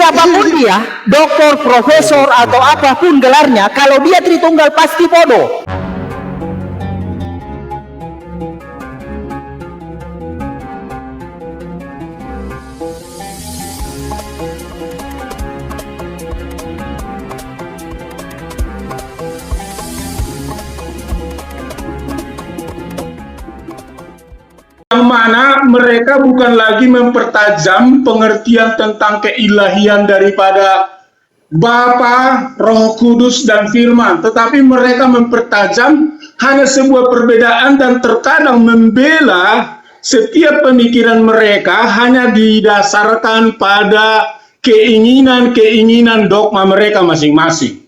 siapapun dia, doktor, profesor atau apapun gelarnya, kalau dia Tritunggal pasti bodoh. Yang mana mereka bukan lagi mempertajam pengertian tentang keilahian daripada Bapa, Roh Kudus, dan Firman, tetapi mereka mempertajam hanya sebuah perbedaan dan terkadang membela setiap pemikiran mereka hanya didasarkan pada keinginan-keinginan dogma mereka masing-masing.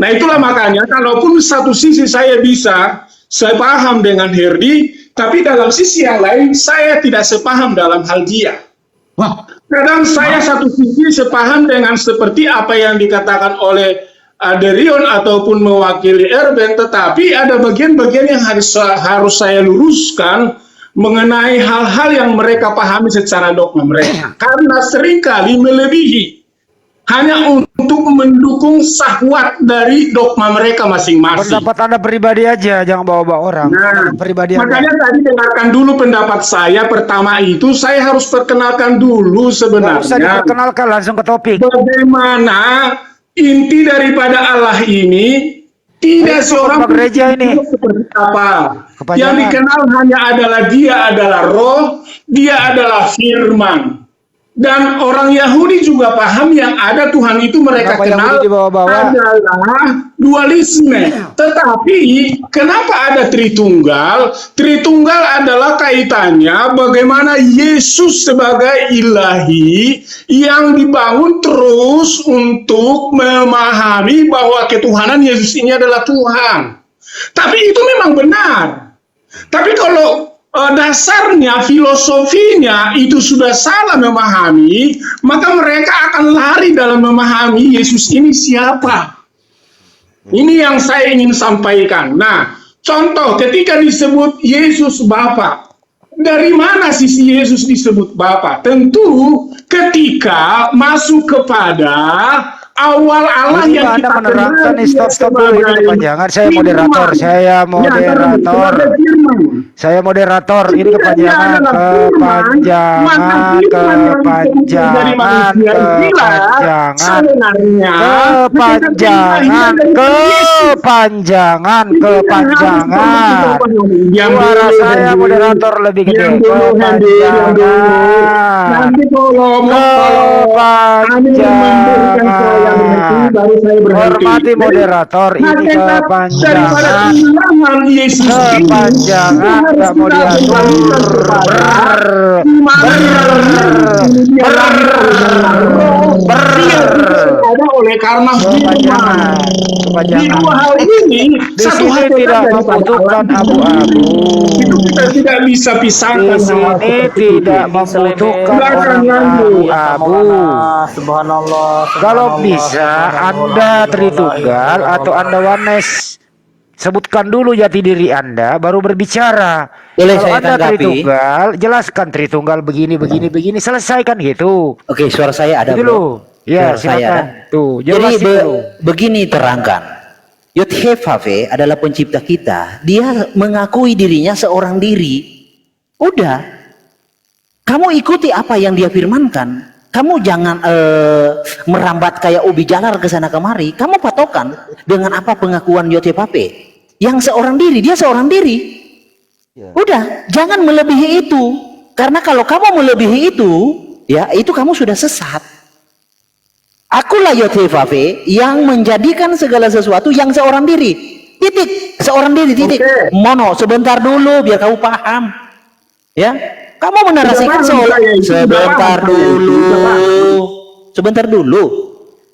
Nah, itulah makanya kalaupun satu sisi saya paham dengan Herdi, tapi dalam sisi yang lain saya tidak sepaham dalam hal dia. Kadang saya satu sisi sepaham dengan seperti apa yang dikatakan oleh Derion ataupun mewakili Erben, tetapi ada bagian-bagian yang harus saya luruskan mengenai hal-hal yang mereka pahami secara dogma mereka. Karena seringkali melebihi hanya untuk mendukung syahwat dari dogma mereka masing-masing. Pendapat Anda pribadi aja, jangan bawa-bawa orang. Nah, pribadi makanya tadi dengarkan dulu pendapat saya. Pertama itu saya harus perkenalkan dulu sebenarnya. Nggak usah diperkenalkan, langsung ke topik. Bagaimana inti daripada Allah ini tidak seorang gereja ini seperti apa. Kepanjangan. Yang dikenal hanya adalah dia adalah roh, dia adalah firman. Dan orang Yahudi juga paham yang ada Tuhan itu mereka kenal adalah dualisme. Tetapi kenapa ada Tritunggal? Tritunggal adalah kaitannya bagaimana Yesus sebagai ilahi yang dibangun terus untuk memahami bahwa ketuhanan Yesus ini adalah Tuhan. Tapi itu memang benar. Tapi kalau dasarnya, filosofinya itu sudah salah memahami, maka mereka akan lari dalam memahami Yesus ini siapa. Ini yang saya ingin sampaikan. Nah, contoh ketika disebut Yesus Bapa, dari mana sisi Yesus disebut Bapa? Tentu ketika masuk kepada awal Allah ini yang Anda kita menerangkan nih, stop dulu, ini kepanjangan. Saya moderator, ini kepanjangan, kepanjangan. Suara saya moderator lebih gede. Kepanjangan. Hormati moderator, ini kepanjangan. Nggak mau diatur. Oleh karena kepanjangan. Di dua hal ini, di sini tidak membutuhkan abu-abu. Itu kita tidak bisa pisahkan. Di sini tidak membutuhkan orang abu-abu. Subhanallah. Kalau bisa Anda Tritunggal atau Anda Oneness, sebutkan dulu jati diri Anda baru berbicara. Boleh kalau saya Anda tanggapi? Tritunggal, jelaskan Tritunggal begini, selesaikan gitu. Oke, suara saya ada, Itu loh. Ya, silakan. Tuh, jadi dulu. begini terangkan. Yod-Heh-Vav-He adalah pencipta kita. Dia mengakui dirinya seorang diri. Udah. Kamu ikuti apa yang dia firmankan. Kamu jangan merambat kayak ubi jalar ke sana kemari. Kamu patokan dengan apa pengakuan Yod-Heh-Vav-He. Yang seorang diri, dia seorang diri. Udah, jangan melebihi itu. Karena kalau kamu melebihi itu, ya itu kamu sudah sesat. Akulah Yod-Heh-Vav-He yang menjadikan segala sesuatu yang seorang diri. Titik, seorang diri, titik. Oke. Mono, sebentar dulu biar kamu paham. Ya, kamu menarasikan sebentar dulu.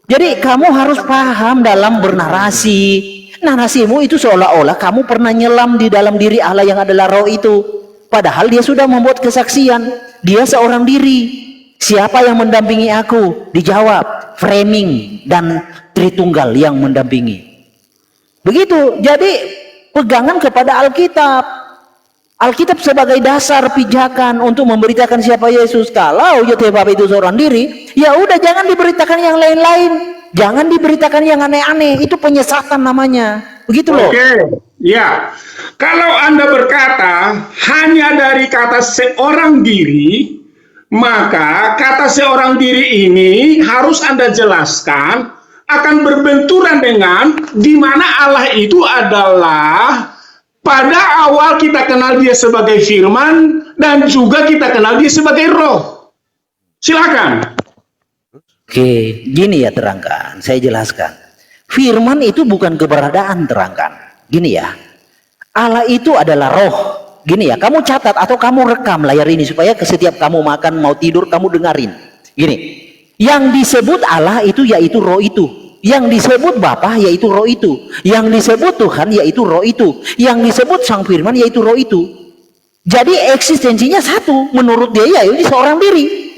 Jadi kamu harus paham dalam bernarasi. Narasimu itu seolah-olah kamu pernah nyelam di dalam diri Allah yang adalah roh itu. Padahal dia sudah membuat kesaksian. Dia seorang diri. Siapa yang mendampingi aku? Dijawab, framing dan Tritunggal yang mendampingi. Begitu. Jadi pegangan kepada Alkitab. Alkitab sebagai dasar pijakan untuk memberitakan siapa Yesus. Kalau Yotefave itu seorang diri, ya udah jangan diberitakan yang lain-lain. Jangan diberitakan yang aneh-aneh. Itu penyesatan namanya. Begitu loh. Oke, ya. Kalau Anda berkata hanya dari kata seorang diri, maka kata seorang diri ini harus Anda jelaskan akan berbenturan dengan di mana Allah itu adalah pada awal kita kenal dia sebagai firman dan juga kita kenal dia sebagai roh. Silakan. Oke, gini ya terangkan. Saya jelaskan. Firman itu bukan keberadaan, terangkan. Gini ya. Allah itu adalah roh. Gini ya, kamu catat atau kamu rekam layar ini supaya setiap kamu makan, mau tidur, kamu dengarin. Gini. Yang disebut Allah itu yaitu roh itu. Yang disebut Bapa yaitu roh itu. Yang disebut Tuhan yaitu roh itu. Yang disebut Sang Firman yaitu roh itu. Jadi eksistensinya satu. Menurut dia yaitu seorang diri.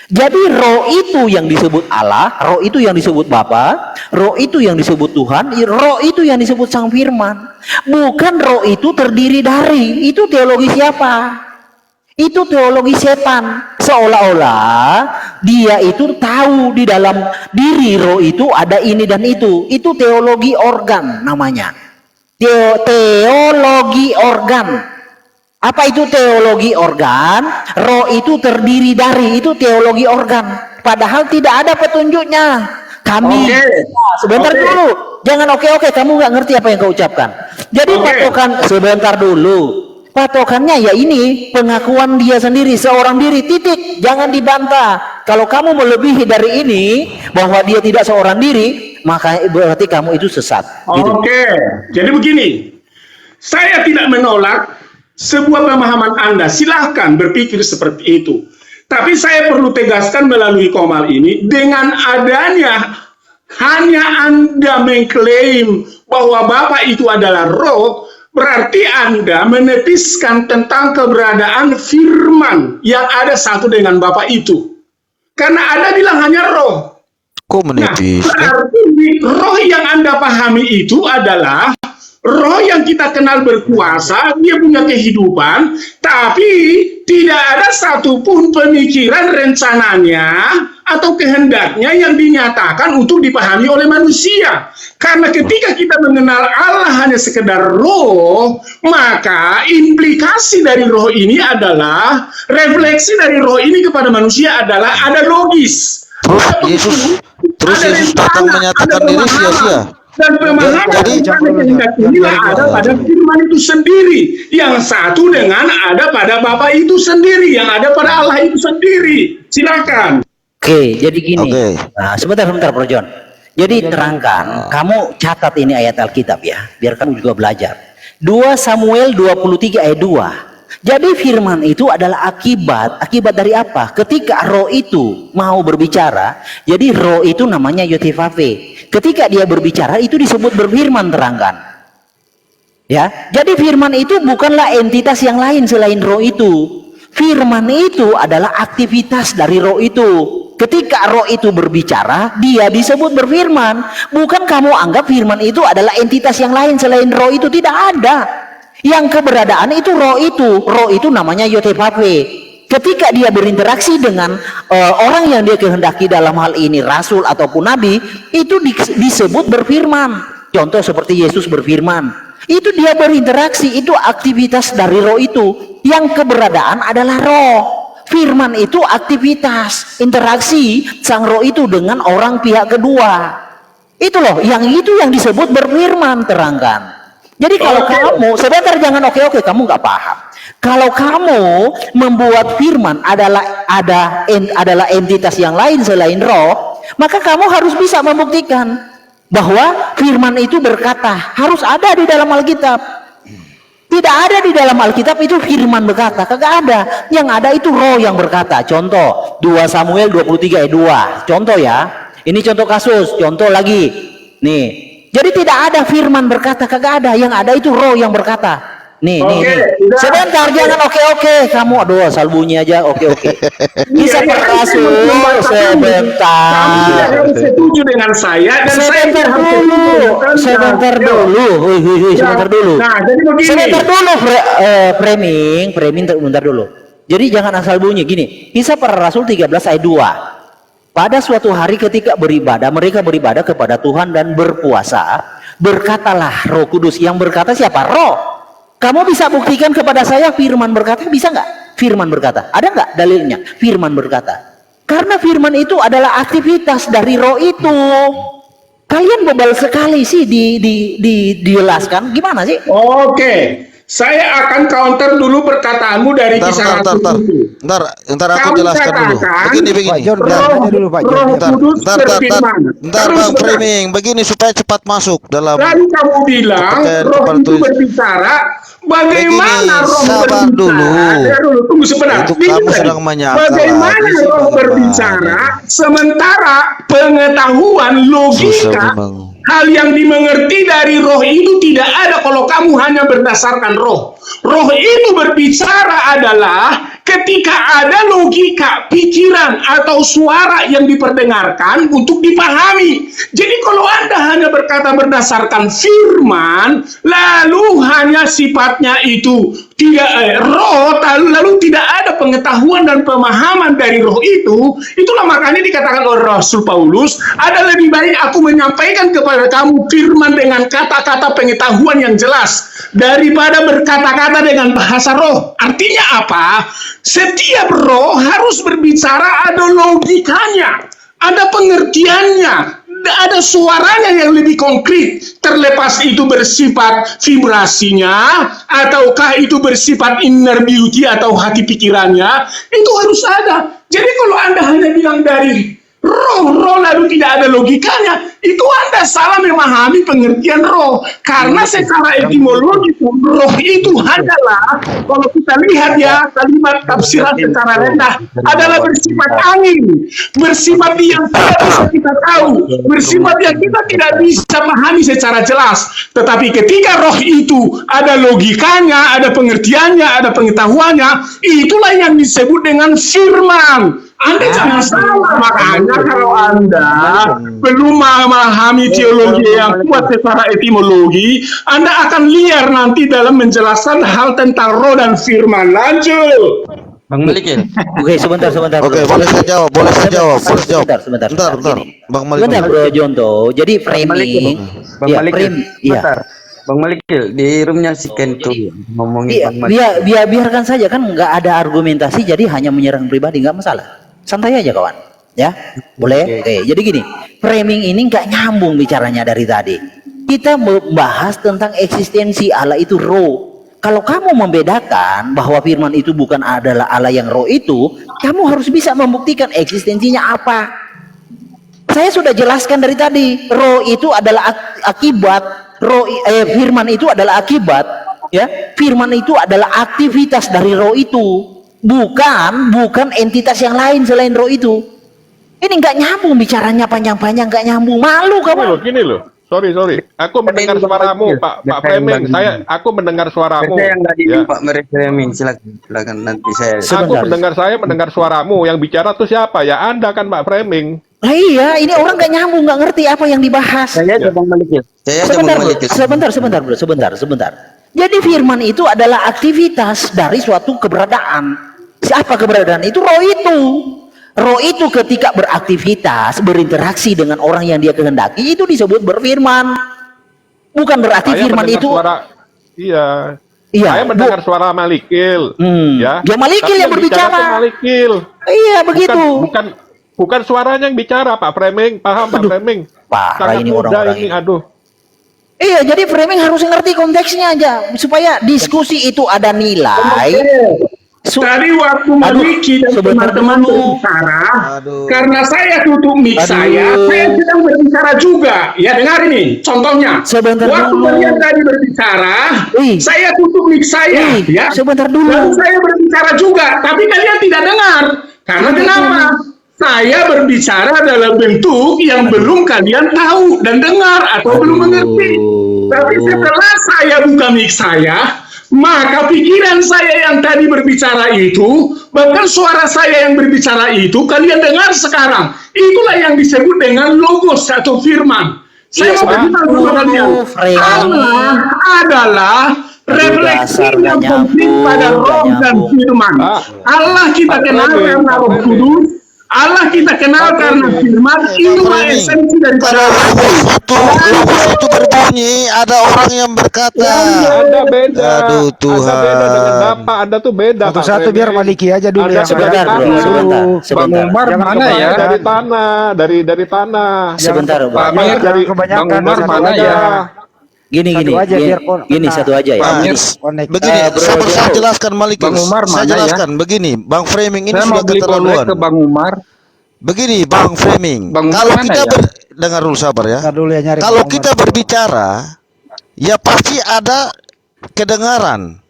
Jadi roh itu yang disebut Allah, roh itu yang disebut Bapa, roh itu yang disebut Tuhan, roh itu yang disebut Sang Firman. Bukan roh itu terdiri dari. Itu teologi siapa? Itu teologi setan. Seolah-olah dia itu tahu di dalam diri roh itu ada ini dan itu. Itu teologi organ namanya. Teologi organ. Apa itu teologi organ? Roh itu terdiri dari. Itu teologi organ. Padahal tidak ada petunjuknya. Kami sebentar dulu. Jangan oke, kamu nggak ngerti apa yang kau ucapkan. Jadi patokan sebentar dulu. Patokannya ya ini pengakuan dia sendiri seorang diri, titik, jangan dibantah. Kalau kamu melebihi dari ini bahwa dia tidak seorang diri, maka berarti kamu itu sesat. Gitu. Oke, jadi begini, saya tidak menolak sebuah pemahaman Anda, silahkan berpikir seperti itu. Tapi saya perlu tegaskan melalui komal ini, dengan adanya hanya Anda mengklaim bahwa Bapa itu adalah roh, berarti Anda menepiskan tentang keberadaan firman yang ada satu dengan Bapa itu. Karena Anda bilang hanya roh. Kok menepis? Nah, berarti roh yang Anda pahami itu adalah roh yang kita kenal berkuasa, dia punya kehidupan, tapi tidak ada satupun pemikiran rencananya atau kehendaknya yang dinyatakan untuk dipahami oleh manusia. Karena ketika kita mengenal Allah hanya sekedar roh, maka implikasi dari roh ini adalah, refleksi dari roh ini kepada manusia adalah ada logis. Terus Yesus datang menyatakan diri sia-sia. Dan pemahaman kehendak inilah ada pada firman itu sendiri. Yang satu dengan ada pada Bapa itu sendiri. Yang ada pada Allah itu sendiri. Silakan. Oke, jadi gini. Nah, sebentar Bro John. Jadi terangkan, kamu catat ini ayat Alkitab ya, biar kamu juga belajar. 2 Samuel 23 ayat 2. Jadi firman itu adalah akibat dari apa? Ketika roh itu mau berbicara, jadi roh itu namanya Yotefave. Ketika dia berbicara itu disebut berfirman, terangkan. Ya, jadi firman itu bukanlah entitas yang lain selain roh itu. Firman itu adalah aktivitas dari roh itu. Ketika roh itu berbicara, dia disebut berfirman. Bukan kamu anggap firman itu adalah entitas yang lain selain roh itu. Tidak ada. Yang keberadaan itu roh itu. Roh itu namanya Yotefave. Ketika dia berinteraksi dengan orang yang dia kehendaki, dalam hal ini rasul ataupun nabi, itu disebut berfirman. Contoh seperti Yesus berfirman. Itu dia berinteraksi, itu aktivitas dari roh itu. Yang keberadaan adalah roh. Firman itu aktivitas, interaksi sang roh itu dengan orang pihak kedua. Itu loh, yang disebut berfirman, terangkan. Jadi kalau kamu, sebentar jangan oke, kamu nggak paham. Kalau kamu membuat firman adalah entitas yang lain selain roh, maka kamu harus bisa membuktikan bahwa firman itu berkata, harus ada di dalam Alkitab. Tidak ada di dalam Alkitab itu firman berkata, kagak ada. Yang ada itu roh yang berkata. Contoh 2 Samuel 23 ayat 2. Contoh ya. Ini contoh kasus, contoh lagi. Nih. Jadi tidak ada firman berkata, kagak ada. Yang ada itu roh yang berkata. Nih, Oke, nih. udah. Sebentar, jangan oke. Kamu aduh asal bunyi aja oke. Kisah Iya, para rasul Kamu tidak sebentar. harus setuju dengan saya dan saya Sebentar tidak harus dulu. setuju dengan Anda. Sebentar Yo. dulu. Wih, Ya. sebentar dulu. Nah, jadi begini. Sebentar dulu, framing bentar dulu. Jadi jangan asal bunyi gini. Kisah para rasul 13 ayat 2. Pada suatu hari ketika mereka beribadah kepada Tuhan dan berpuasa, berkatalah Roh Kudus. Yang berkata siapa? Roh. Kamu bisa buktikan kepada saya firman berkata, bisa nggak? Firman berkata, ada nggak dalilnya? Firman berkata. Karena firman itu adalah aktivitas dari roh itu. Kalian bebal sekali sih dijelaskan. Gimana sih? Oke. Saya akan counter dulu perkataanmu dari kisah rasul itu. Ntar aku Kamu jelaskan dulu. katakan, Begini. Pak John, Roh, biar aja dulu, Pak John. Roh Kudus Ntar, berfirman. Bang Terus framing. Begini supaya cepat masuk dalam. lalu kamu bilang Kepercayaan roh kepada itu Tuhan. berbicara. Bagaimana Begini, roh sabar berbicara? dulu. Tunggu sebentar. Itu Begini. kamu sedang menyangka Bagaimana lagi sih, roh Bang berbicara Iman. sementara pengetahuan Susah logika memang. hal yang dimengerti dari roh itu tidak ada kalau kamu hanya berdasarkan roh. Roh itu berbicara adalah ketika ada logika, pikiran, atau suara yang diperdengarkan untuk dipahami. Jadi kalau Anda hanya berkata berdasarkan firman, lalu hanya sifatnya itu tidak roh, lalu tidak ada pengetahuan dan pemahaman dari roh itu, itulah makanya dikatakan oleh Rasul Paulus, ada lebih baik aku menyampaikan kepada kamu firman dengan kata-kata pengetahuan yang jelas daripada berkata-kata dengan bahasa roh. Artinya apa? Setiap roh harus berbicara ada logikanya, ada pengertiannya, ada suaranya yang lebih konkret, terlepas itu bersifat vibrasinya ataukah itu bersifat inner beauty atau hati pikirannya, itu harus ada. Jadi kalau Anda hanya bilang dari roh lalu tidak ada logikanya, itu Anda salah memahami pengertian roh. Karena secara etimologi roh itu hanyalah, kalau kita lihat ya kalimat tafsiran secara rendah, adalah bersifat angin, bersifat yang tidak bisa kita tahu, bersifat yang kita tidak bisa pahami secara jelas. Tetapi ketika roh itu ada logikanya, ada pengertiannya, ada pengetahuannya, itulah yang disebut dengan firman. Anda jangan salah, makanya kalau Anda belum memahami teologi yang kuat secara etimologi, Anda akan liar nanti dalam menjelaskan hal tentang roh dan firman. Lanjut. Bang Malik ya? Oke, sebentar. Oke, boleh saya jawab. Sebentar. Bentar. Gini. Bang Malik. Sebentar, Bro Jonto. Jadi framing, Bang ya, Malik iya. bentar. Bang Malik di roomnya si Kento ngomongin Iya, Bang Malik. biarkan saja, kan nggak ada argumentasi, jadi hanya menyerang pribadi, nggak masalah. Santai aja kawan, ya boleh. Oke, jadi gini, framing ini nggak nyambung bicaranya dari tadi. Kita membahas tentang eksistensi Allah itu roh. Kalau kamu membedakan bahwa firman itu bukan adalah Allah yang roh itu, kamu harus bisa membuktikan eksistensinya apa. Saya sudah jelaskan dari tadi, roh itu adalah akibat, firman itu adalah akibat, ya. Firman itu adalah aktivitas dari roh itu. Bukan entitas yang lain selain roh itu. Ini nggak nyambung bicaranya, panjang-panjang nggak nyambung. Malu kamu. Gini loh. Sorry. Aku mendengar suaramu, Pak Framing. Aku mendengar suaramu. Saya nggak Ya. Pak Framing, silakan nanti saya. Sebentar. Saya mendengar suaramu. Yang bicara tuh siapa? Ya Anda kan Pak Framing. Lah iya, ini orang nggak nyambung, nggak ngerti apa yang dibahas. Saya aja Bang Malik ya. Sebentar. Jadi firman itu adalah aktivitas dari suatu keberadaan. Siapa keberadaan itu? Roh itu. Roh itu ketika beraktivitas, berinteraksi dengan orang yang dia kehendaki, itu disebut berfirman. Bukan berarti Saya firman mendengar itu. Iya. Iya, Saya mendengar suara Malikil. Ya. Dia Malikil Tapi yang berbicara. tuh Malikil. Iya begitu. Bukan suaranya yang bicara, Pak Framing. Paham, Pak Framing? Parah Sangat ini mudah orang-orang ini. ini. Aduh. Iya, jadi framing harus ngerti konteksnya aja supaya diskusi itu ada nilai. Tadi waktu Maliki dan teman-teman berbicara, karena saya tutup mic saya sedang berbicara juga. Ya dengar ini, contohnya. Sebentar waktu dulu. kalian tadi berbicara, saya tutup mic saya. Ya. Sebentar dulu. Lalu saya berbicara juga, tapi kalian tidak dengar. Karena kenapa? Saya berbicara dalam bentuk yang belum kalian tahu dan dengar atau belum mengerti. Tapi setelah saya buka mic saya, maka pikiran saya yang tadi berbicara itu, bahkan suara saya yang berbicara itu, kalian dengar sekarang. Itulah yang disebut dengan logos atau firman. Saya mau beritahu kepada kalian, Allah adalah refleksi yang komplit pada roh dan firman. Allah kita kenal karena Roh Kudus, Allah kita kenal karena firman. Itulah esensi daripada Logos itu berbunyi, ada orang yang berkata. Anda beda. Aduh Tuhan. Anda beda dengan Bapak. Anda tuh beda. Pak Satu-satu biar Framing. Maliki aja dulu Ada yang sebentar, berkata. bro, sebentar, Bang sebentar. Umar Jangan mana ya? kebanyakan. Dari tanah, dari tanah. Sebentar, Bang. Jangan Dari kebanyakan, Bang Umar satu mana aja. ya? Gini, Satu aja biar kena. satu aja ya. Nah, Connect. begini, Bro, saya Bro. jelaskan Malik. Bang Umar Saya mana jelaskan begini, Bang Framing ini Saya mau sudah beli keterlaluan. connect ke Bang Umar. Begini, Bang Framing, Bang Umar kalau mana kita ya? dengar dulu sabar ya. Ntar dulu ya nyari Kalau Bang kita Umar. berbicara, ya pasti ada kedengaran.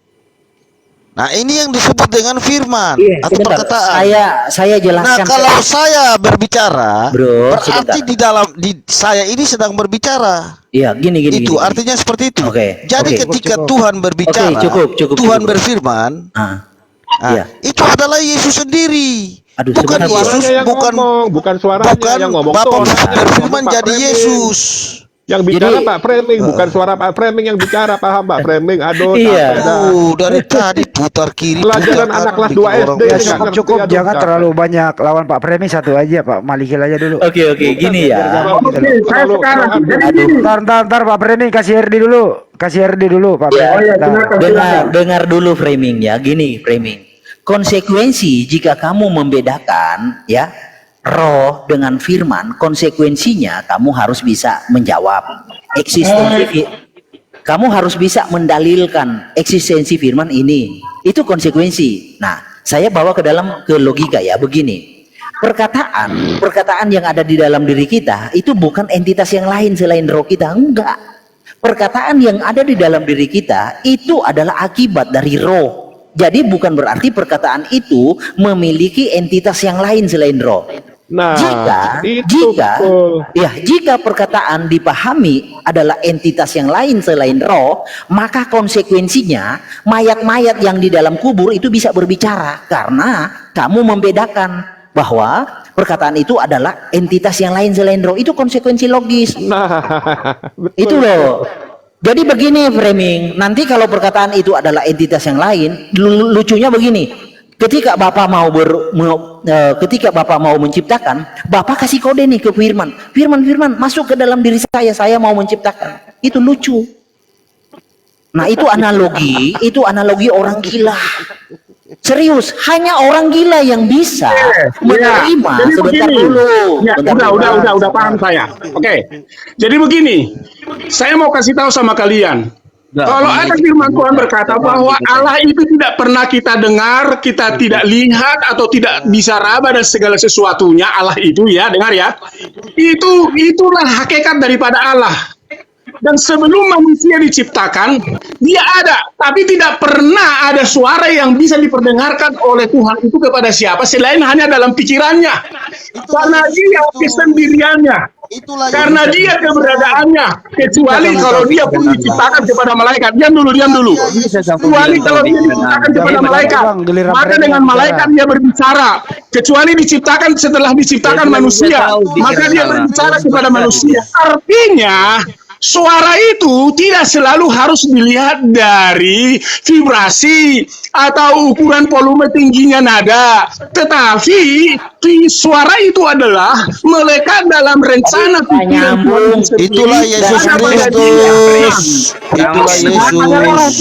Nah, ini yang disebut dengan firman atau Sebentar, perkataan. saya Nah, jelaskan. kalau saya berbicara, Bro, berarti saya ini sedang berbicara. Iya, gini. Itu artinya seperti itu. Oke, Jadi oke. ketika Cukup. Tuhan berbicara, Oke, cukup. Tuhan berfirman, Iya. itu adalah Yesus sendiri. Aduh, Bukan sebentar, Yesus, Suaranya yang bukan ngomong, bukan suaranya bukan yang ngomong. Bapak tuh orangnya. berfirman Pak jadi Framing. Yesus. Yang bicara Jadi- Pak Framing, bukan suara Pak Framing yang bicara, paham Pak Framing? Aduh, Iya. beda. Dari tadi putar kiri, Pelajaran putar anak kanan, kelas bikin 2 orang SD. Ya Nggak cukup, ngerti, cukup. aduh, Jangan capek. terlalu banyak lawan Pak Framing, satu aja Pak Malikil aja dulu. Oke, gini ya. Oke, saya sekarang. Jadi gini. Ntar Pak Framing kasih RD dulu. Kasih RD dulu Pak Ya, Framing. Ntar. dengar dulu framing ya. Gini framing. Konsekuensi jika kamu membedakan ya roh dengan firman, konsekuensinya kamu harus bisa menjawab eksistensi. Kamu harus bisa mendalilkan eksistensi firman ini. Itu konsekuensi. Nah, saya bawa ke logika ya, begini. Perkataan yang ada di dalam diri kita itu bukan entitas yang lain selain roh kita, enggak. Perkataan yang ada di dalam diri kita itu adalah akibat dari roh. Jadi bukan berarti perkataan itu memiliki entitas yang lain selain roh. Nah, Jika perkataan dipahami adalah entitas yang lain selain roh, maka konsekuensinya mayat-mayat yang di dalam kubur itu bisa berbicara karena kamu membedakan bahwa perkataan itu adalah entitas yang lain selain roh. Itu konsekuensi logis. betul. Itu loh. Jadi begini framing, nanti kalau perkataan itu adalah entitas yang lain, lucunya begini. Ketika Bapak ketika Bapak mau menciptakan, Bapak kasih kode nih ke firman. Firman masuk ke dalam diri saya mau menciptakan. Itu lucu. Nah, itu analogi orang gila. Serius, hanya orang gila yang bisa menerima. Jadi Sebentar begini. dulu. Ya, Bentar, udah paham saya. Oke. Jadi begini, saya mau kasih tahu sama kalian. Kalau ada firman Tuhan berkata bahwa Allah itu tidak pernah kita dengar, kita tidak lihat atau tidak bisa raba dan segala sesuatunya, Allah itu ya, dengar ya. Itulah hakikat daripada Allah. Dan sebelum manusia diciptakan, dia ada, tapi tidak pernah ada suara yang bisa diperdengarkan oleh Tuhan itu kepada siapa selain hanya dalam pikirannya. Karena dia kesendiriannya. Karena dia keberadaannya, kecuali kalau dia pun diciptakan kepada malaikat. Diam dulu. Kecuali kalau dia diciptakan kepada malaikat, maka dengan malaikat dia berbicara. Kecuali diciptakan setelah diciptakan manusia, maka dia berbicara kepada manusia. Artinya, suara itu tidak selalu harus dilihat dari vibrasi atau ukuran volume tingginya nada, tetapi suara itu adalah melekat dalam rencana pikiran Tuhan. Itulah Yesus Kristus. Itulah Yesus.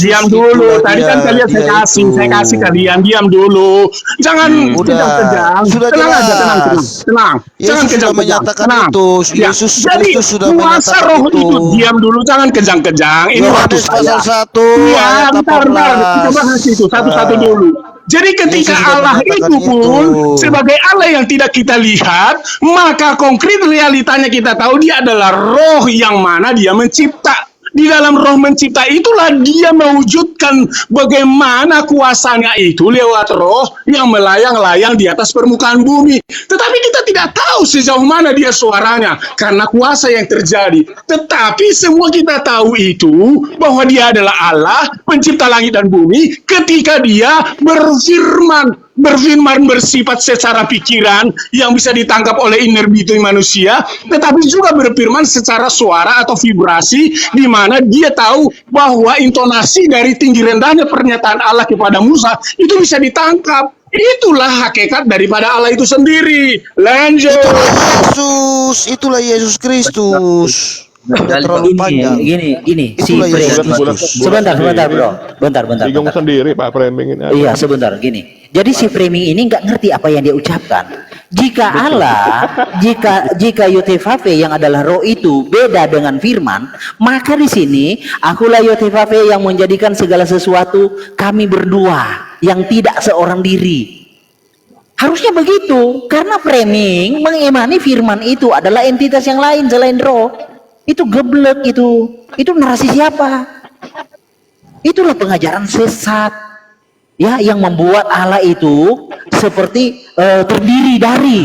Diam dulu. Tadi kan kalian saya kasih kalian. Diam dulu. Jangan kejang-kejang. Sudah Tenang aja, jelas. tenang. Yesus Jangan sudah kejang-kejang. menyatakan Tenang. itu. Ya. Yesus Jadi Kristus sudah kuasa menyatakan roh itu. itu. Diam dulu. Jangan kejang-kejang. Ini waktu Yohanes saya. pasal 1 Ya, ayat bentar. Kita 18. bahas itu satu-satu dulu. Jadi ketika Yesus sudah Allah menyatakan itu pun itu. sebagai Allah yang tidak kita lihat, maka konkret realitanya kita tahu dia adalah roh yang mana dia mencipta. Di dalam roh mencipta itulah dia mewujudkan bagaimana kuasanya itu lewat roh yang melayang-layang di atas permukaan bumi. Tetapi kita tidak tahu sejauh mana dia suaranya karena kuasa yang terjadi. Tetapi semua kita tahu itu bahwa dia adalah Allah pencipta langit dan bumi ketika dia berfirman bersifat secara pikiran yang bisa ditangkap oleh inner being manusia, tetapi juga berfirman secara suara atau vibrasi di mana dia tahu bahwa intonasi dari tinggi rendahnya pernyataan Allah kepada Musa itu bisa ditangkap. Itulah hakikat daripada Allah itu sendiri. Lanjut. Itulah Yesus Kristus. Terlalu panjang. Gini, si Itulah Yesus framing. Kristus. Sebentar, bro. Bentar. Bingung sendiri Pak framing ini. Iya, sebentar, gini. Jadi si framing ini nggak ngerti apa yang dia ucapkan. Jika Allah, jika Yotevave yang adalah roh itu beda dengan firman, maka di sini akulah Yotevave yang menjadikan segala sesuatu kami berdua yang tidak seorang diri. Harusnya begitu, karena framing mengimani firman itu adalah entitas yang lain selain roh. Itu geblek itu narasi siapa? Itulah pengajaran sesat. Ya, yang membuat Allah itu seperti terdiri dari.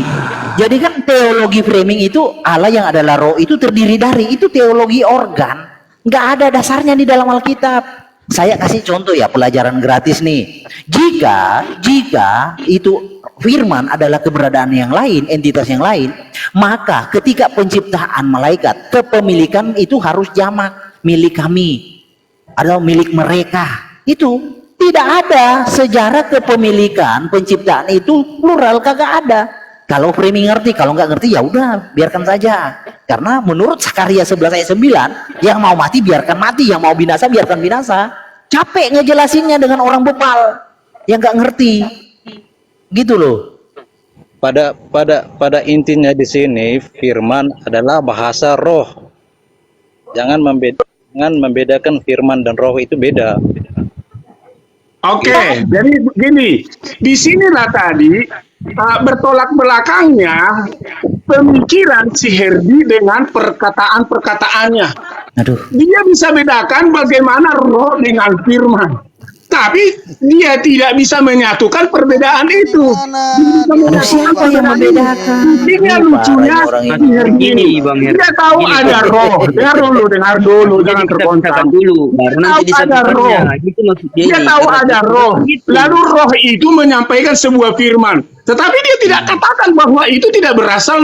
Jadi kan teologi framing itu Allah yang adalah roh itu terdiri dari, itu teologi organ, nggak ada dasarnya di dalam Alkitab. Saya kasih contoh ya, pelajaran gratis nih. Jika itu firman adalah keberadaan yang lain, entitas yang lain, maka ketika penciptaan malaikat, kepemilikan itu harus jamak, milik kami atau milik mereka. Itu tidak ada sejarah kepemilikan penciptaan itu plural, kagak ada. Kalau framing ngerti, kalau nggak ngerti ya udah biarkan saja. Karena menurut Sakaria 11 ayat 9, yang mau mati biarkan mati, yang mau binasa biarkan binasa. Capek ngejelasinnya dengan orang bebal yang nggak ngerti. Gitu loh. Pada intinya di sini firman adalah bahasa roh. Jangan membedakan firman dan roh, itu beda. Oke, jadi begini, di sinilah tadi bertolak belakangnya pemikiran si Herdi dengan perkataan-perkataannya. Aduh. Dia bisa bedakan bagaimana roh dengan firman. Tapi dia tidak bisa menyatukan perbedaan itu. Aduh, siapa yang membedakan? Ini yang lucunya si Herdi ini. Dia tahu ada roh. Dengar dulu, jangan terkontak. Baru nanti Tahu ada roh. Gitu maksudnya. Dia tahu ada roh. Lalu roh itu menyampaikan sebuah firman. Tetapi dia tidak katakan bahwa itu tidak berasal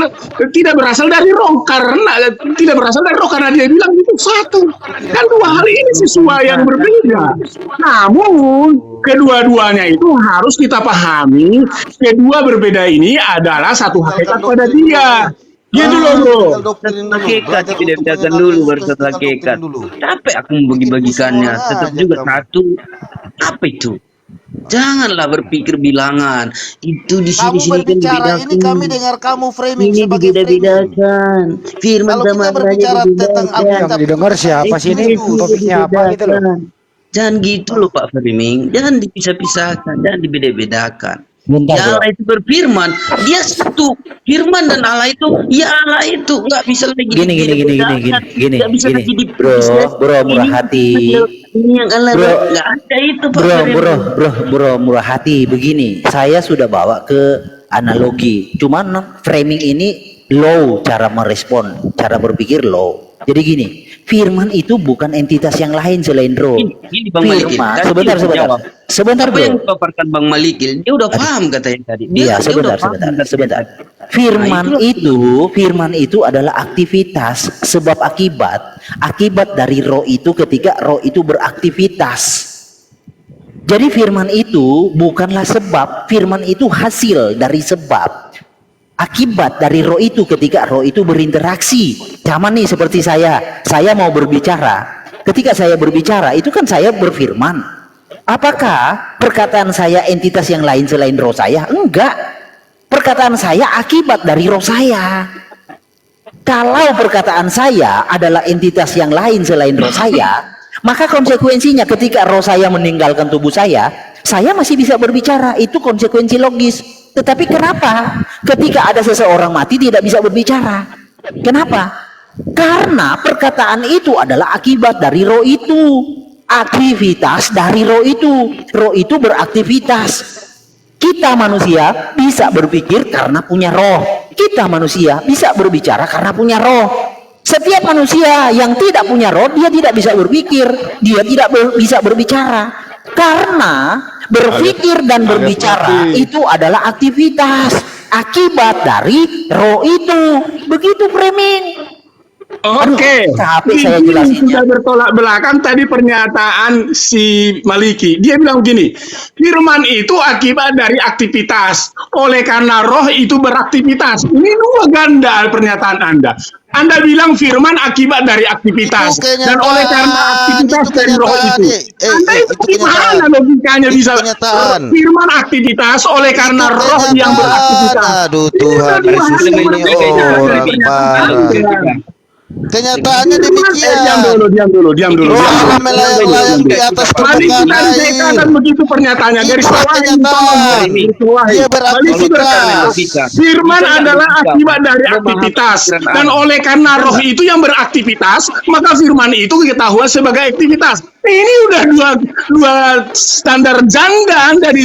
dari roh, karena tidak berasal dari roh karena dia bilang itu satu. Kan dua hal ini sesuai yang berbeda. Namun kedua-duanya itu harus kita pahami. Kedua berbeda ini adalah satu hakikat pada dia. Gitu loh, bro. Hakikat tidak bedakan dulu baru satu hakikat. Capek aku membagi-bagikannya. Tetap juga satu. Apa itu? Janganlah berpikir bilangan. Itu di Kamu sini berbicara ini, kami dengar kamu framing ini sebagai framing. dibeda-bedakan. Firman Kalau sama kita Allah berbicara tentang Yang Alkitab, didengar siapa sih ini? Topiknya apa gitu loh. Jangan gitu loh Pak Framing. Jangan dipisah-pisahkan, jangan dibeda-bedakan. Bentar, Ya bro. Allah itu berfirman, dia satu. Firman dan Allah itu, ya Allah itu nggak bisa lagi Gini, dibeda-bedakan. Nggak bisa gini. lagi Bro, murah Ini hati. Ini yang Allah Bro, nggak ada itu Pak Framing. Bro, murah hati. Begini, saya sudah bawa ke analogi. Cuman framing ini low cara merespon, cara berpikir low. Jadi gini, firman itu bukan entitas yang lain selain roh. Ini Bang Malikil. Firman, Tadi sebentar. dia jawab. Sebentar, Apa yang bro. dipaparkan Bang Malikil, dia udah paham katanya tadi. Iya, Dia udah paham katanya sebentar. tadi. Firman itu adalah aktivitas sebab akibat dari roh itu ketika roh itu beraktivitas. Jadi firman itu bukanlah sebab, firman itu hasil dari sebab. Akibat dari roh itu ketika roh itu berinteraksi. Sama nih seperti saya mau berbicara. Ketika saya berbicara itu kan saya berfirman. Apakah perkataan saya entitas yang lain selain roh saya? Enggak. Perkataan saya akibat dari roh saya. Kalau perkataan saya adalah entitas yang lain selain roh saya, maka konsekuensinya ketika roh saya meninggalkan tubuh saya masih bisa berbicara. Itu konsekuensi logis. Tetapi kenapa ketika ada seseorang mati tidak bisa berbicara? Kenapa? Karena perkataan itu adalah akibat dari roh itu. Aktivitas dari roh itu. Roh itu beraktivitas. Kita manusia bisa berpikir karena punya roh. Kita manusia bisa berbicara karena punya roh. Setiap manusia yang tidak punya roh, dia tidak bisa berpikir, dia tidak bisa berbicara. Karena berpikir dan berbicara itu adalah aktivitas, akibat dari roh itu. Begitu framing. Oke, capek saya ini jelasinnya. sudah bertolak belakang tadi pernyataan si Maliki. Dia bilang gini, firman itu akibat dari aktivitas. Oleh karena roh itu beraktivitas. Ini dua ganda pernyataan Anda. Anda bilang firman akibat dari aktivitas. Itu kenyataan, Dan oleh karena aktivitas itu dari roh kenyataan. itu. Anda Itu itu gimana kenyataan. logikanya Itu bisa kenyataan. firman aktivitas oleh karena Itu roh yang kenyataan. beraktivitas. Aduh Tuhan, Ini dua hal yang ini berbeda dari orang pernyataan parah. Anda. Kenyataannya Diam demikian. dulu. Roh Allah melayang-layang di atas Mari permukaan kita air. selesaikan begitu pernyataannya. Dari Itulah bawah kenyataan. Dia beraktivitas. Firman adalah akibat dari aktivitas. Dan oleh karena roh itu yang beraktivitas, maka firman itu diketahui sebagai aktivitas. Ini udah dua standar janda dari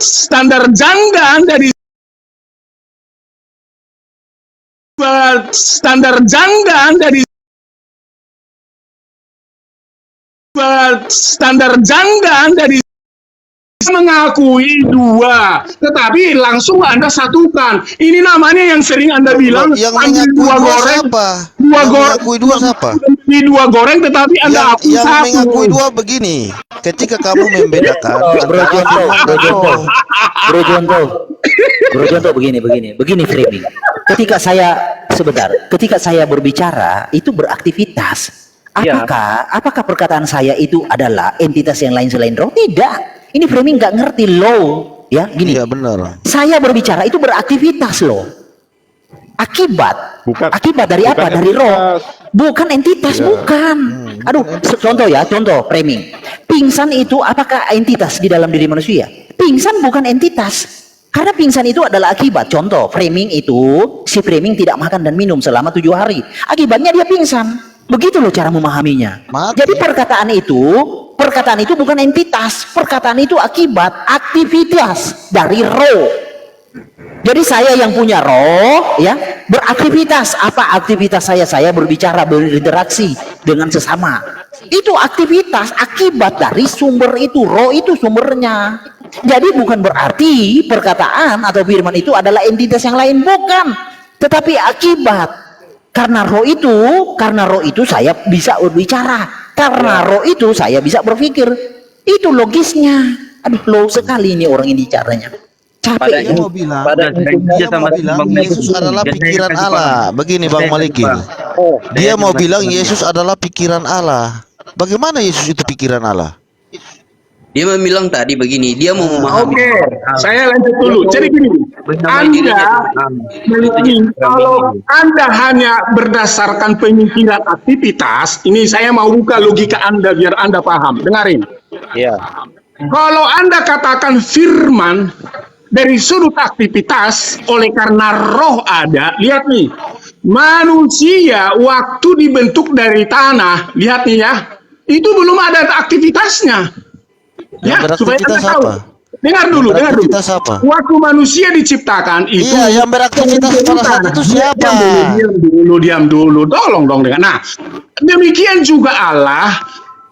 standar janda dari standar janda dari standar janda dari mengakui dua, tetapi langsung Anda satukan. Ini namanya yang sering Anda bilang Yang ambil mengakui dua dua goreng, siapa? dua Yang goreng, mengakui dua siapa? di dua goreng, tetapi Anda Yang, hapus yang satu. mengakui dua begini. Ketika kamu membedakan Bro Jonto, roh. Bro Jonto begini framing. Ketika saya berbicara itu beraktivitas. Apakah perkataan saya itu adalah entitas yang lain selain roh? Tidak. Ini framing nggak ngerti loh, ya gini. Iya benar. Saya berbicara itu beraktivitas loh. Akibat. Bukan- Akibat dari bukan apa? Dari roh. entitas. Bukan entitas, bukan. Aduh, contoh framing. Pingsan itu apakah entitas di dalam diri manusia? Pingsan bukan entitas. Karena pingsan itu adalah akibat. Contoh, framing itu, si framing tidak makan dan minum selama 7 hari. Akibatnya dia pingsan. Begitu loh cara memahaminya. Mati. Jadi perkataan itu bukan entitas. Perkataan itu akibat, aktivitas dari roh. Jadi saya yang punya roh, ya, beraktivitas. Apa aktivitas saya? Saya berbicara, berinteraksi dengan sesama. Itu aktivitas, akibat dari sumber itu. Roh itu sumbernya. Jadi bukan berarti perkataan atau firman itu adalah entitas yang lain, bukan. Tetapi akibat. Karena roh itu saya bisa berbicara. Karena roh itu saya bisa berpikir. Itu logisnya. Aduh, low sekali ini orang ini caranya. Capek Dia ya. mau bilang, Pada Yesus adalah pikiran Allah. Begini Bang Maliki. Dia mau bilang Yesus adalah pikiran Allah. Bagaimana Yesus itu pikiran Allah? Dia bilang tadi begini, dia mau memahami. Oke, saya lanjut dulu. Jadi gini, kalau Anda hanya berdasarkan pemikiran aktivitas, ini saya mau buka logika Anda biar Anda paham. Dengarin. Iya. Kalau Anda katakan firman dari sudut aktivitas, oleh karena roh ada, lihat nih, manusia waktu dibentuk dari tanah, lihat nih ya, itu belum ada aktivitasnya. Yang beraktivitas Anda tahu. apa? Dengar dulu. Beraktivitas apa? Waktu manusia diciptakan itu. Iya, yang beraktivitas pada saat itu siapa? Diam dulu. Tolong dong dengar. Nah, demikian juga Allah.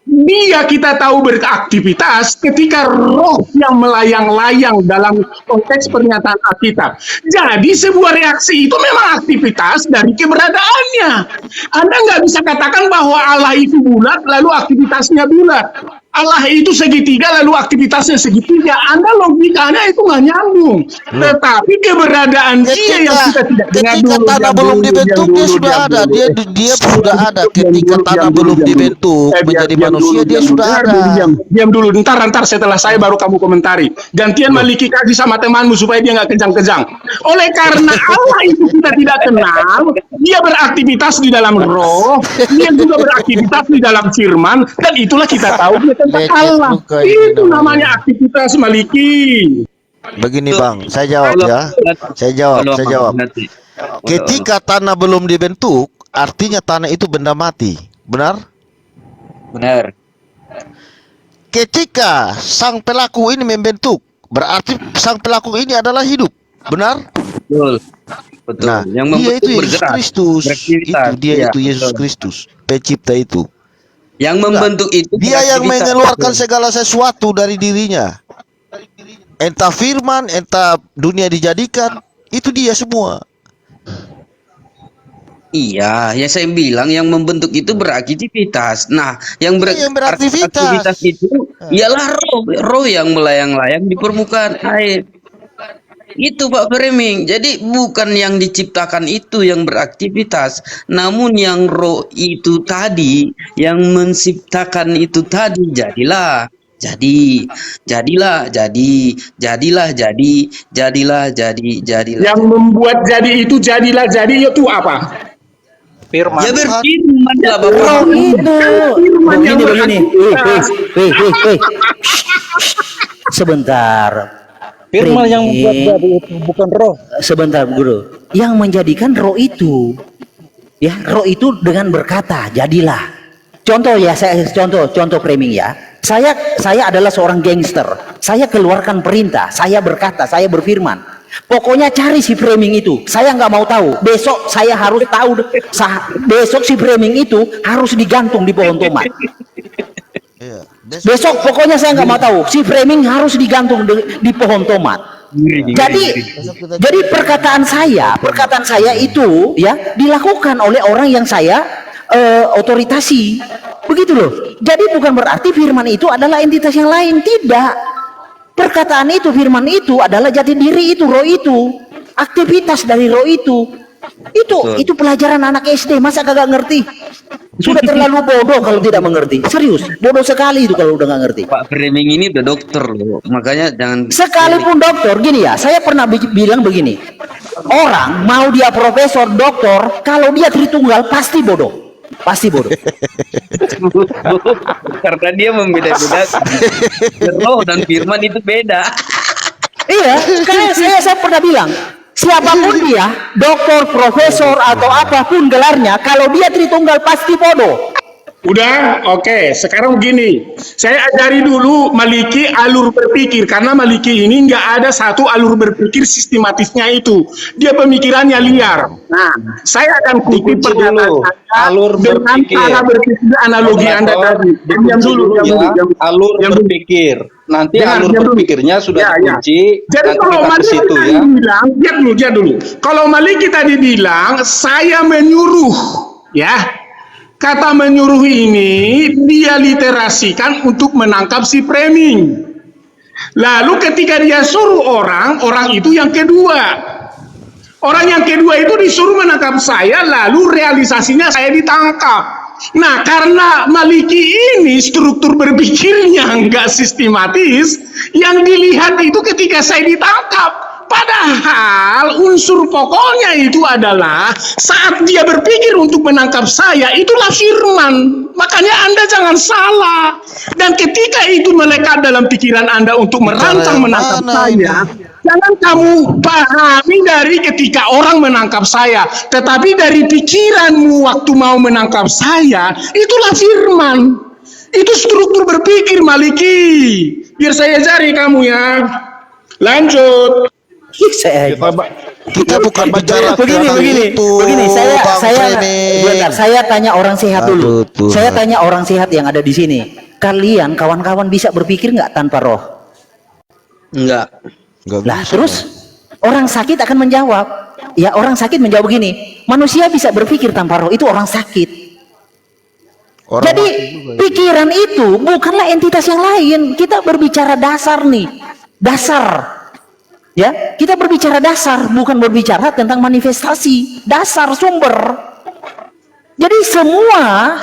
Dia kita tahu beraktivitas ketika roh yang melayang-layang dalam konteks pernyataan Alkitab. Jadi sebuah reaksi itu memang aktivitas dari keberadaannya. Anda nggak bisa katakan bahwa Allah itu bulat lalu aktivitasnya bulat. Allah itu segitiga lalu aktivitasnya segitiga. Anda logikanya itu nggak nyambung. Tetapi keberadaan dia yang kita tidak dengar Ketika dulu, tanah diam belum dulu, dibentuk diam dia dulu, sudah diam ada. dulu. Dia sudah ada. Ketika tanah belum dibentuk menjadi manusia dia sudah ada. Diam dulu. Ntar setelah saya baru kamu komentari. Gantian Maliki kasih sama temanmu supaya dia nggak kejang-kejang. Oleh karena Allah itu kita tidak kenal, dia beraktivitas di dalam roh, dia juga beraktivitas di dalam firman, dan itulah kita tahu dia tentang Allah. Itu namanya aktivitas Maliki. Begini Bang, saya jawab ya. Saya jawab. Ketika tanah belum dibentuk, artinya tanah itu benda mati. Benar? Benar. Ketika sang pelaku ini membentuk, berarti sang pelaku ini adalah hidup. Benar? Betul. Betul. Nah, Yang dia membentuk itu Yesus bergerak, Kristus. beraktivitas. Itu dia Iya, itu Yesus betul. Kristus, pencipta itu. Yang membentuk itu Dia yang beraktivitas. mengeluarkan segala sesuatu dari dirinya. Entah firman, entah dunia dijadikan, itu dia semua. Iya, ya saya bilang yang membentuk itu beraktivitas. Nah, yang Iya, yang beraktivitas. beraktivitas itu ialah roh yang melayang-layang di permukaan air. Itu Pak Framing. Jadi bukan yang diciptakan itu yang beraktivitas, namun yang roh itu tadi yang menciptakan itu tadi jadilah. Jadilah. Yang membuat jadi itu jadilah jadi itu apa? Firman. Ya berfirman lah Bapak. Roh itu Firman yang begini. beraktivitas. Wih. Sebentar. Firman yang membuat Framing. jadi itu bukan roh. Sebentar Guru, yang menjadikan roh itu, ya roh itu dengan berkata jadilah. Contoh ya, saya contoh framing ya. Saya adalah seorang gangster. Saya keluarkan perintah, saya berkata, saya berfirman. Pokoknya cari si framing itu. Saya nggak mau tahu. Besok saya harus tahu. Besok si framing itu harus digantung di pohon tomat. Iya. Besok pokoknya saya nggak mau tahu. Si framing harus digantung di pohon tomat. Jadi perkataan saya itu ya dilakukan oleh orang yang saya otoritasi. Begitu loh. Jadi bukan berarti firman itu adalah entitas yang lain, tidak. Perkataan itu, firman itu adalah jati diri itu, roh itu, aktivitas dari roh itu. Itu pelajaran anak SD, masa kagak ngerti? Sudah terlalu bodoh kalau tidak mengerti. Serius, bodoh sekali itu kalau udah nggak ngerti. Pak Framing ini udah dokter loh, makanya jangan. Sekalipun dokter, gini ya, saya pernah bilang begini. Orang mau dia profesor, doktor, kalau dia Tritunggal pasti bodoh. Pasti bodoh. Karena dia membeda-bedakan. Roh dan firman itu beda. Iya, karena saya pernah bilang, siapapun dia, doktor, profesor atau apapun gelarnya, kalau dia Tritunggal pasti bodoh. Udah, oke. Sekarang begini, saya ajari dulu Maliki alur berpikir, karena Maliki ini nggak ada satu alur berpikir sistematisnya itu. Dia pemikirannya liar. Nah, saya akan kutip Dikunci pernyataan dulu, Anda alur dengan berpikir. cara berpikir analogi Anda tadi. Diam dulu, alur diam dulu. berpikir. Nanti Jangan, alur diam dulu. berpikirnya sudah Ya, ya. dikunci. Jadi Nanti kalau kita ke Maliki situ tadi ya. bilang, lihat dulu. Kalau Maliki tadi bilang, saya menyuruh, ya. Kata menyuruh ini dia literasikan untuk menangkap si framing. Lalu ketika dia suruh orang itu yang kedua. Orang yang kedua itu disuruh menangkap saya, lalu realisasinya saya ditangkap. Nah, karena Maliki ini struktur berpikirnya nggak sistematis, yang dilihat itu ketika saya ditangkap. Padahal unsur pokoknya itu adalah saat dia berpikir untuk menangkap saya, itulah firman. Makanya Anda jangan salah. Dan ketika itu melekat dalam pikiran Anda untuk merancang menangkap saya, jangan kamu pahami dari ketika orang menangkap saya, tetapi dari pikiranmu waktu mau menangkap saya, itulah firman. Itu struktur berpikir Maliki. Biar saya cari kamu ya. Lanjut. Kita bukan bicara begini, saya bentar, saya tanya orang sehat dulu. Aduh, Tuhan. Saya tanya orang sehat yang ada di sini. Kalian kawan-kawan bisa berpikir nggak tanpa roh? Enggak. Lah terus orang sakit akan menjawab. Ya orang sakit menjawab begini. Manusia bisa berpikir tanpa roh, itu orang sakit. Jadi pikiran itu bukanlah entitas yang lain. Kita berbicara dasar nih, dasar. Ya, kita berbicara dasar, bukan berbicara tentang manifestasi, dasar sumber. Jadi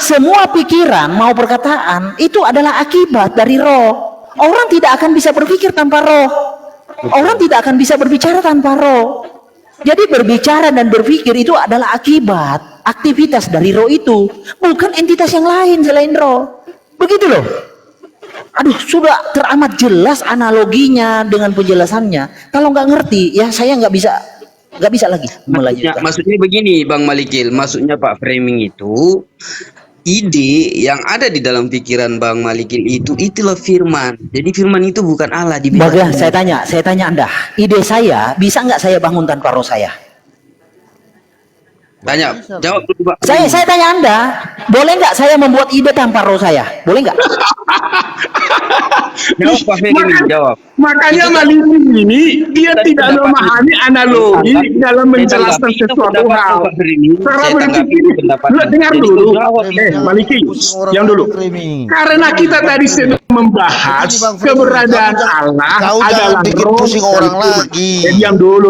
semua pikiran mau perkataan itu adalah akibat dari roh. Orang tidak akan bisa berpikir tanpa roh. Orang tidak akan bisa berbicara tanpa roh. Jadi berbicara dan berpikir itu adalah akibat, aktivitas dari roh itu, bukan entitas yang lain selain roh. Begitu loh. Aduh, sudah teramat jelas analoginya dengan penjelasannya. Kalau nggak ngerti, ya saya nggak bisa lagi melanjutkan. Maksudnya begini, Bang Malikil. Maksudnya Pak Framing itu ide yang ada di dalam pikiran Bang Malikil itu itulah firman. Jadi firman itu bukan Allah di Bagus, saya tanya Anda, ide saya bisa nggak saya bangun tanpa roh saya? Tanya, jawab dulu Pak. Saya tanya Anda, boleh nggak saya membuat ide tanpa roh saya? Boleh nggak? Jawab Pak Framing, jawab. Makanya Maliki ini dia Tadi tidak pendapat memahami analogi dalam menjelaskan Itu sesuatu pendapat hal. Pak Framing. Cara Saya tanggapi berpikir, pendapat. dengar Jadi dulu. jawab Maliki, yang dulu. Karena kita tadi sedang membahas keberadaan Allah Kau jangan adalah bikin roh pusing dan orang firman. lagi. Diam dulu.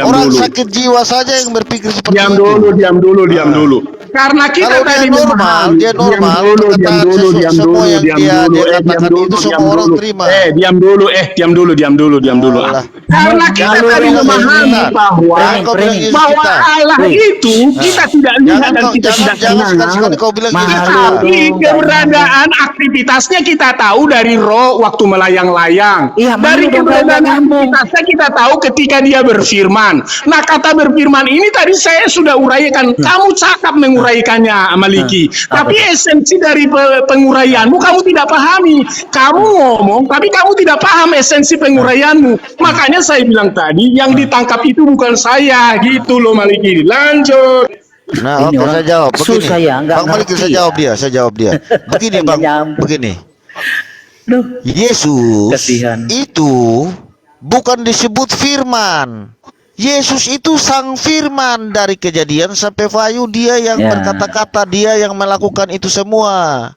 Orang sakit jiwa saja yang berpikir seperti Diam itu. diam dulu. Karena kita Kalau dia tadi normal, memahami. dia normal, Diam dulu, semua yang dia katakan itu semua orang terima. diam dulu. Alah. Karena kita Lalu tadi yang memahami sebentar. bahwa Kau bilang Yesus bahwa kita. Allah itu kita tidak lihat Jangan dan kau kita tidak jangan kenal. sekali kau bilang Yesus kita. Tetapi keberadaan aktivitasnya kita tahu dari roh waktu melayang-layang. Iya, Dari malu dong, keberadaan kalau nyambung. aktivitasnya kita tahu ketika dia berfirman. Nah, kata berfirman ini tadi saya sudah uraikan. Kamu cakap menguraikannya, Maliki. Tapi esensi dari penguraianmu kamu tidak pahami. Kamu ngomong, tapi kamu tidak paham esensi penguraianmu. Makanya saya bilang tadi, yang ditangkap itu bukan saya, gitu loh Maliki. Lanjut. Nah, Ini oke orang saya jawab begini. susah ya, nggak Bang Malik ngerti saya ya. jawab dia. Begini Nggak Bang, nyambung. begini. Duh, Yesus Kasihan. itu bukan disebut firman. Yesus itu sang firman dari Kejadian sampai Wahyu, dia yang Ya. berkata-kata, dia yang melakukan itu semua.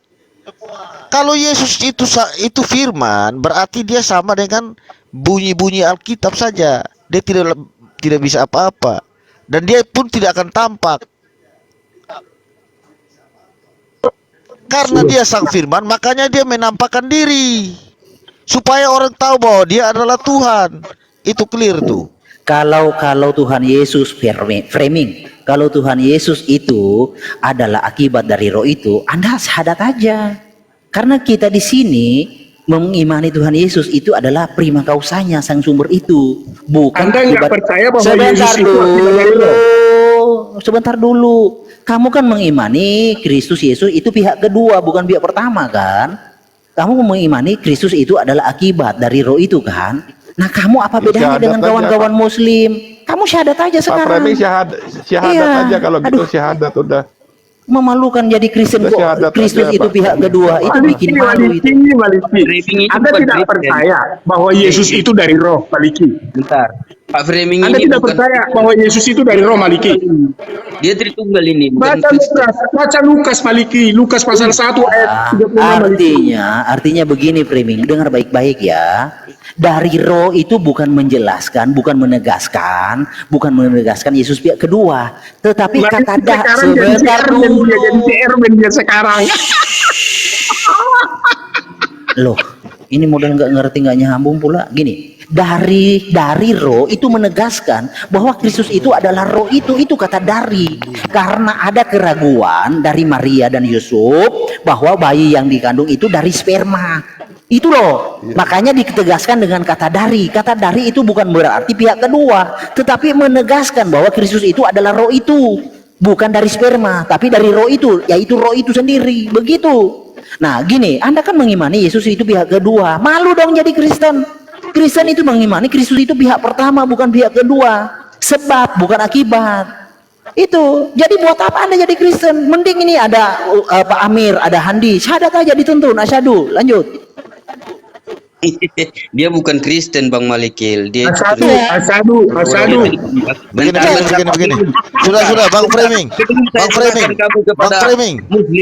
Kalau Yesus itu firman, berarti dia sama dengan bunyi-bunyi Alkitab saja. Dia tidak bisa apa-apa. Dan dia pun tidak akan tampak. Karena dia sang firman, makanya dia menampakkan diri. Supaya orang tahu bahwa dia adalah Tuhan. Itu clear tuh. Kalau Tuhan Yesus framing, kalau Tuhan Yesus itu adalah akibat dari roh itu, Anda syahadat aja. Karena kita di sini mengimani Tuhan Yesus itu adalah prima causanya, sang sumber itu, bukan Anda nggak percaya bahwa sebentar Yesus itu akibat dari dulu. roh? Sebentar dulu. Kamu kan mengimani Kristus Yesus itu pihak kedua, bukan pihak pertama kan? Kamu mengimani Kristus itu adalah akibat dari roh itu kan? Nah, kamu apa bedanya Syahadat dengan aja, kawan-kawan Muslim? Kamu syahadat aja Pak sekarang. Framing syahadat Iya. aja kalau gitu, Aduh. syahadat udah. Memalukan jadi Kristen Udah kok. syahadat Kristus aja, itu Pak. pihak kedua, itu bikin malu itu. Maliki. Framing itu Anda bukan tidak Kristen. percaya bahwa Yesus itu dari roh, Maliki. Bentar. Pak Framing Anda ini tidak bukan percaya bahwa Yesus itu dari roh, Maliki. dia Tritunggal ini, bukan Baca Kristen. Lukas Maliki, Lukas pasal 1 ayat 36 Maliki. Artinya begini framing, dengar baik-baik ya. Dari roh itu bukan menjelaskan, bukan menegaskan Yesus pihak kedua, tetapi Nah, kata itu dah sekarang jadi sebentar CR dulu. dia jadi CR dia sekarang. Loh, ini model nggak ngerti nggak nyambung pula. Gini, dari roh itu menegaskan bahwa Kristus itu adalah roh itu kata dari, karena ada keraguan dari Maria dan Yusuf bahwa bayi yang dikandung itu dari sperma. Itu loh, makanya ditegaskan dengan kata dari. Kata dari itu bukan berarti pihak kedua, tetapi menegaskan bahwa Kristus itu adalah roh itu, bukan dari sperma, tapi dari roh itu, yaitu roh itu sendiri. Begitu. Nah, gini, Anda kan mengimani Yesus itu pihak kedua. Malu dong jadi Kristen. Kristen itu mengimani Kristus itu pihak pertama, bukan pihak kedua. Sebab, bukan akibat. Itu. Jadi buat apa Anda jadi Kristen? Mending ini ada Pak Amir, ada Handi. Syahadat aja dituntun, asyhadu. Lanjut. Dia bukan Kristen Bang Malikil. Dia Asadu. Begini. Sudah Bang Framing.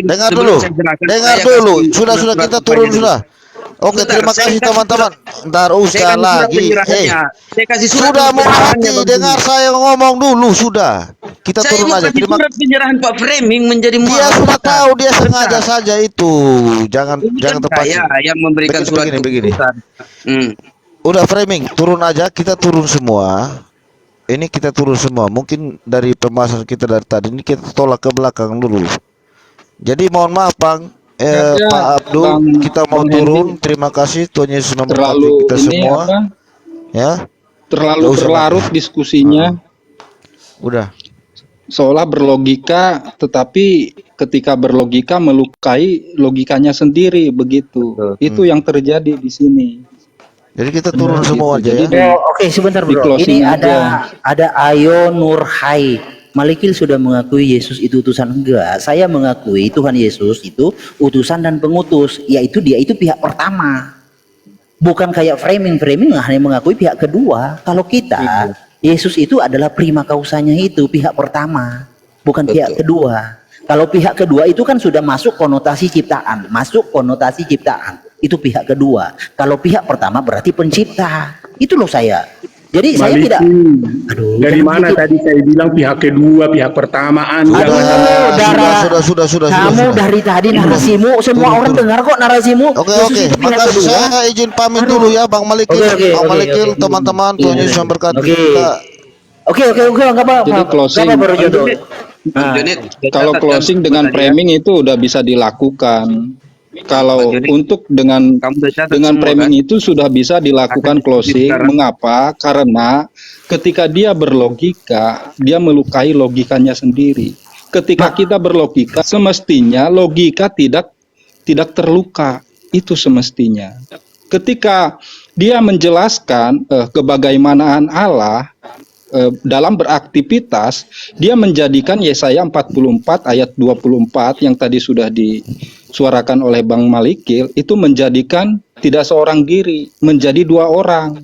Dengar dulu. Sudah kita turun sudah. Oke, terima kasih teman-teman. Ntar usah lagi. Saya kasih surat Sudah mau penyerahannya, mati, Bang. dengar saya ngomong dulu sudah. Kita Saya turun mau aja. kasih Terima surat penyerahan Pak Framing menjadi Dia mualaf. sudah tahu, dia sengaja saja itu. Jangan Ini kan terpancing. saya yang memberikan surat Begini. keputusan. Udah Framing, turun aja, kita turun semua. Ini kita turun semua. Mungkin dari pembahasan kita dari tadi ini kita tolak ke belakang dulu. Jadi mohon maaf Bang, Ya, Pak Abdul, Bang- kita mau Bang turun. Hendy Terima kasih, Tuhan Yesus memberkati terlalu kita ini semua. apa? Ya, Terlalu Nggak usah, berlarut diskusinya, udah. seolah berlogika, tetapi ketika berlogika melukai logikanya sendiri begitu. Itu yang terjadi di sini. Jadi kita turun semua aja Jadi ya. Oke, sebentar di bro. closing Ini aja. ada Ayo Nurhai. Malikil sudah mengakui Yesus itu utusan. Enggak, saya mengakui Tuhan Yesus itu utusan dan pengutus, yaitu dia itu pihak pertama. Bukan kayak framing hanya mengakui pihak kedua. Kalau kita, Yesus itu adalah prima causanya itu pihak pertama, bukan pihak kedua. Kalau pihak kedua itu kan sudah masuk konotasi ciptaan, itu pihak kedua. Kalau pihak pertama berarti pencipta. Itu loh saya. Jadi saya Maliki, tidak. Aduh, dari jangan mana gitu. tadi saya bilang pihak kedua, pihak pertama Anda? Sudah. Kamu dari tadi narasimu, semua orang dengar kok narasimu. Oke, Yesus oke. itu pihak Makasih. kedua. Saya izin pamit dulu ya, Bang Malikil. Bang Malikil, teman-teman, Tuhan Yesus memberkati Oke. kita. Oke, nggak apa-apa. Jadi closing. Nggak apa-apa, Bro Jodo. Kalau closing dengan framing itu udah bisa dilakukan. Kalau untuk dengan framing itu sudah bisa dilakukan closing. Mengapa? Karena ketika dia berlogika, dia melukai logikanya sendiri. Ketika kita berlogika, semestinya logika tidak terluka. Itu semestinya. Ketika dia menjelaskan kebagaimanaan Allah dalam beraktivitas, dia menjadikan Yesaya 44 ayat 24 yang tadi sudah disuarakan oleh Bang Malikil, itu menjadikan tidak seorang diri, menjadi dua orang.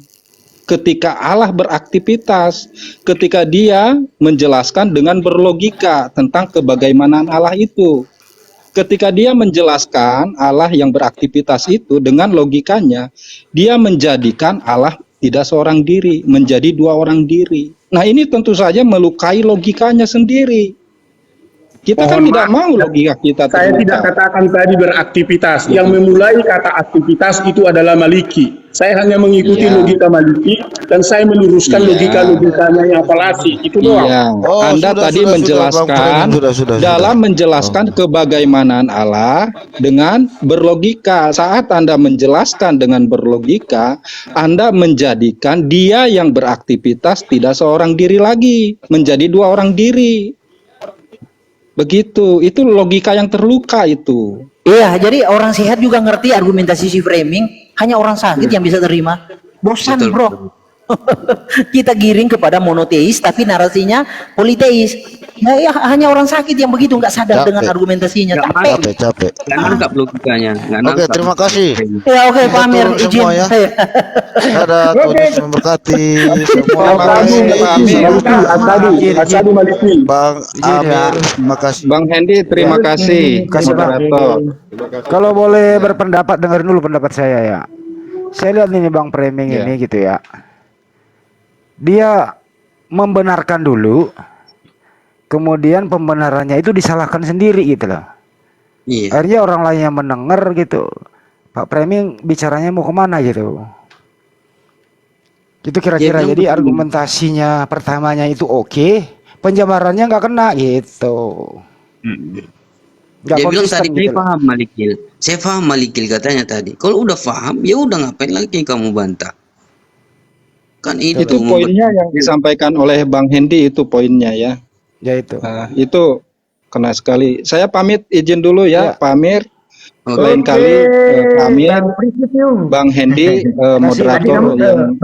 Ketika Allah beraktivitas, ketika dia menjelaskan dengan berlogika tentang kebagaimanaan Allah itu. Ketika dia menjelaskan Allah yang beraktivitas itu dengan logikanya, dia menjadikan Allah tidak seorang diri, menjadi dua orang diri. Nah, ini tentu saja melukai logikanya sendiri. Kita kan tidak mau logika kita terluka. Saya tidak katakan tadi beraktivitas. Yang memulai kata aktivitas itu adalah Maliki. Saya hanya mengikuti logika Maliki dan saya meluruskan logika-logikanya yang falasi. Itu doang. Oh, Anda sudah, tadi sudah, menjelaskan sudah. dalam menjelaskan kebagaimanaan Allah dengan berlogika. Saat Anda menjelaskan dengan berlogika, Anda menjadikan dia yang beraktivitas tidak seorang diri lagi, menjadi dua orang diri. Begitu, itu logika yang terluka itu. Iya, jadi orang sehat juga ngerti argumentasi si framing. Hanya orang sakit yang bisa terima. Bosan, bro. Kita giring kepada monoteis, tapi narasinya politeis. Ya, hanya orang sakit yang begitu nggak sadar dengan argumentasinya. Capek. Nggak nangkap logikanya. Oke, terima kasih. Ya, oke, Pak Amir, Turun izin. semua ya. Dadah, Tuhan Yesus memberkati semua. Asadu Maliki. Bang Amir, makasih. Bang Hendy, terima kasih. Kasih, Bang. Moderator. Kalau boleh berpendapat, dengerin dulu pendapat saya ya. Saya lihat ini Bang Framing ini gitu ya. Dia membenarkan dulu, kemudian pembenarannya itu disalahkan sendiri gitu loh. Iya. Akhirnya orang lain yang mendengar gitu, Pak Framing bicaranya mau kemana gitu. Itu kira-kira jadi argumentasinya pertamanya itu oke, penjabarannya nggak kena gitu. Nggak Dia bilang konsisten tadi saya gitu loh. paham Malikil. Saya paham Malikil katanya tadi. Kalau udah paham, ya udah ngapain lagi kamu bantah? Kan itu poinnya yang disampaikan oleh Bang Hendy, itu poinnya ya. Ya itu. Nah, itu kena sekali. Saya pamit izin dulu ya, Pak Amir. Lain kali Pak Amir, Bang Hendy, moderator yang